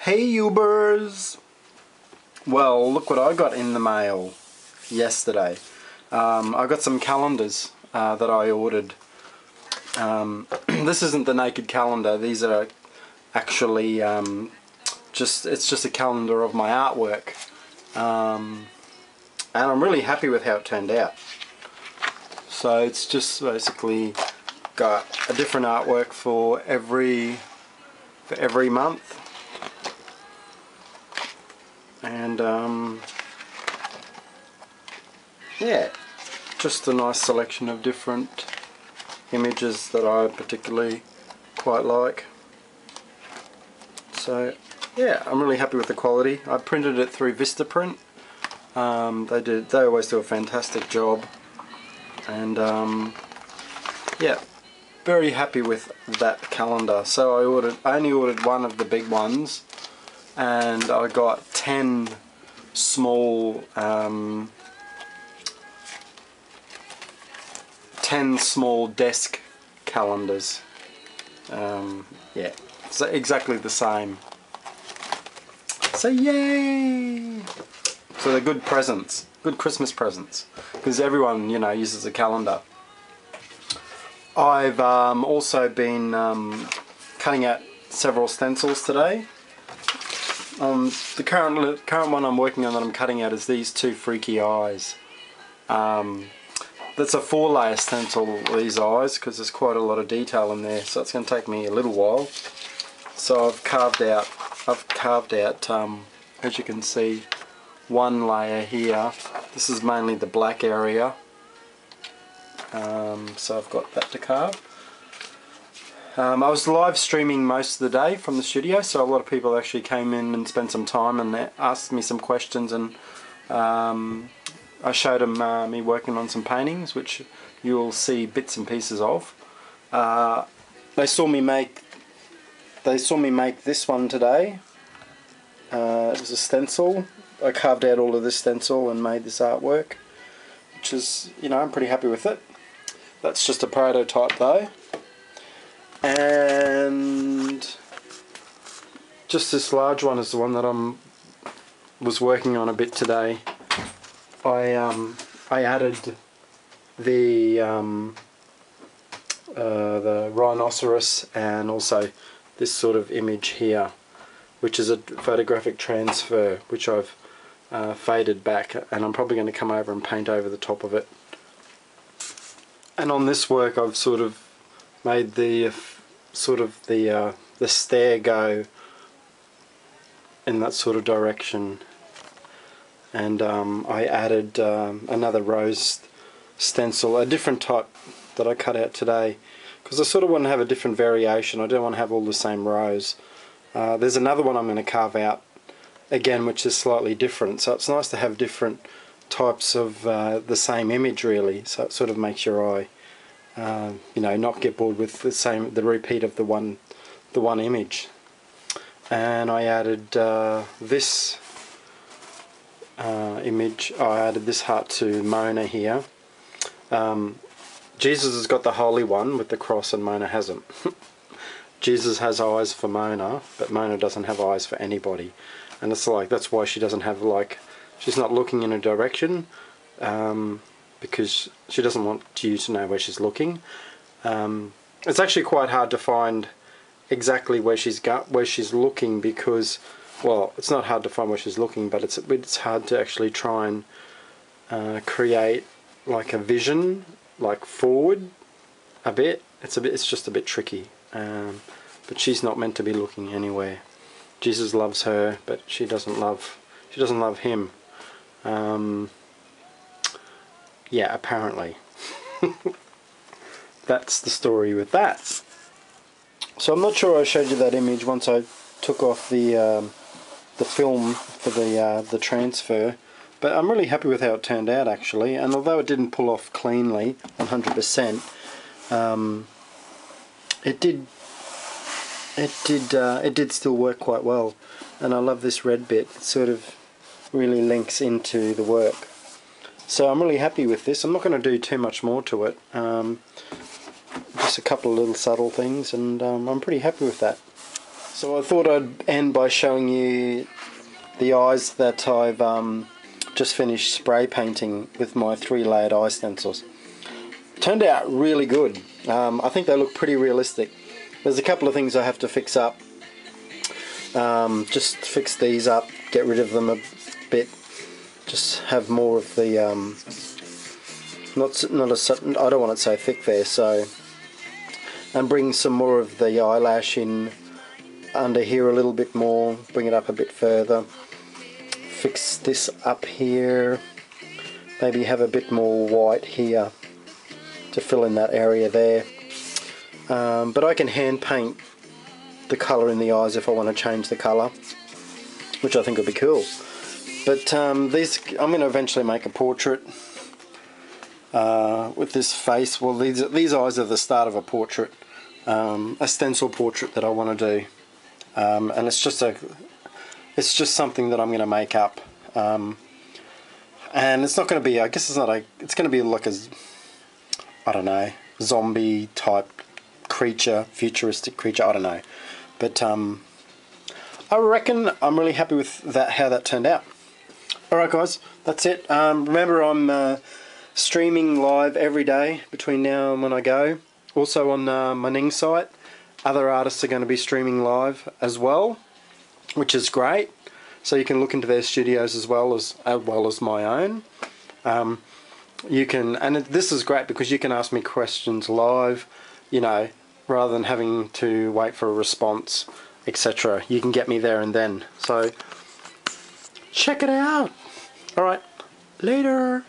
Hey Ubers! Well, look what I got in the mail yesterday. I got some calendars that I ordered. This isn't the naked calendar, these are actually it's just a calendar of my artwork. And I'm really happy with how it turned out. So it's just basically got a different artwork for every month. And yeah, just a nice selection of different images that I particularly quite like. So yeah, I'm really happy with the quality. I printed it through Vistaprint. They always do a fantastic job, and yeah, very happy with that calendar. So I only ordered one of the big ones, and I got 10 small 10 small desk calendars. Yeah, so exactly the same. So yay! So they're good presents, good Christmas presents, because everyone, you know, uses a calendar. I've also been cutting out several stencils today. The current one I'm working on that I'm cutting out is these two freaky eyes. That's a 4-layer stencil, these eyes, because there's quite a lot of detail in there, so it's going to take me a little while. So I've carved out, as you can see, one layer here. This is mainly the black area, so I've got that to carve. I was live streaming most of the day from the studio, so a lot of people actually came in and spent some time and asked me some questions, and I showed them me working on some paintings, which you'll see bits and pieces of. They saw me make this one today. It was a stencil. I carved out all of this stencil and made this artwork, which is, you know, I'm pretty happy with it. That's just a prototype though. And just this large one is the one that was working on a bit today. I added the rhinoceros and also this sort of image here, which is a photographic transfer, which I've faded back, and I'm probably going to come over and paint over the top of it. And on this work I've sort of made the stair go in that sort of direction, and I added another rose stencil, a different type that I cut out today, because I sort of want to have a different variation. I don't want to have all the same rose. There's another one I'm going to carve out again, which is slightly different, so it's nice to have different types of the same image really, so it sort of makes your eye you know, not get bored with the repeat of the one image. And I added this image. I added this heart to Mona here. Jesus has got the holy one with the cross and Mona hasn't. Jesus has eyes for Mona, but Mona doesn't have eyes for anybody, and it's like, that's why she doesn't have, like, she's not looking in a direction, because she doesn't want you to know where she's looking. It's actually quite hard to find exactly where she's looking, because, well, it's not hard to find where she's looking, but it's hard to actually try and create like a vision, like forward a bit. It's just a bit tricky. But she's not meant to be looking anywhere. Jesus loves her, but she doesn't love him. Yeah, apparently. That's the story with that. So I'm not sure I showed you that image once I took off the film for the transfer, but I'm really happy with how it turned out actually. And although it didn't pull off cleanly 100%, it did still work quite well. And I love this red bit. It sort of really links into the work. So I'm really happy with this. I'm not going to do too much more to it. Just a couple of little subtle things, and I'm pretty happy with that. So I thought I'd end by showing you the eyes that I've just finished spray painting with my 3-layered eye stencils. Turned out really good. I think they look pretty realistic. There's a couple of things I have to fix up. Just fix these up, get rid of them a bit. Just have more of the I don't want to say thick there, so, and bring some more of the eyelash in under here a little bit more, bring it up a bit further, fix this up here, maybe have a bit more white here to fill in that area there, but I can hand paint the colour in the eyes if I want to change the colour, which I think would be cool. But these, I'm going to eventually make a portrait with this face. Well, these eyes are the start of a portrait, a stencil portrait that I want to do, and it's just something that I'm going to make up, and it's not going to be, I guess it's going to be like a, I don't know, zombie type creature, futuristic creature, I don't know, but I reckon I'm really happy with that, how that turned out. Alright guys, that's it. Remember, I'm streaming live every day between now and when I go. Also on my Ning site, other artists are going to be streaming live as well, which is great. So you can look into their studios as well as my own. You can, and this is great because you can ask me questions live, you know, rather than having to wait for a response, etc. You can get me there and then. So check it out. Alright, later.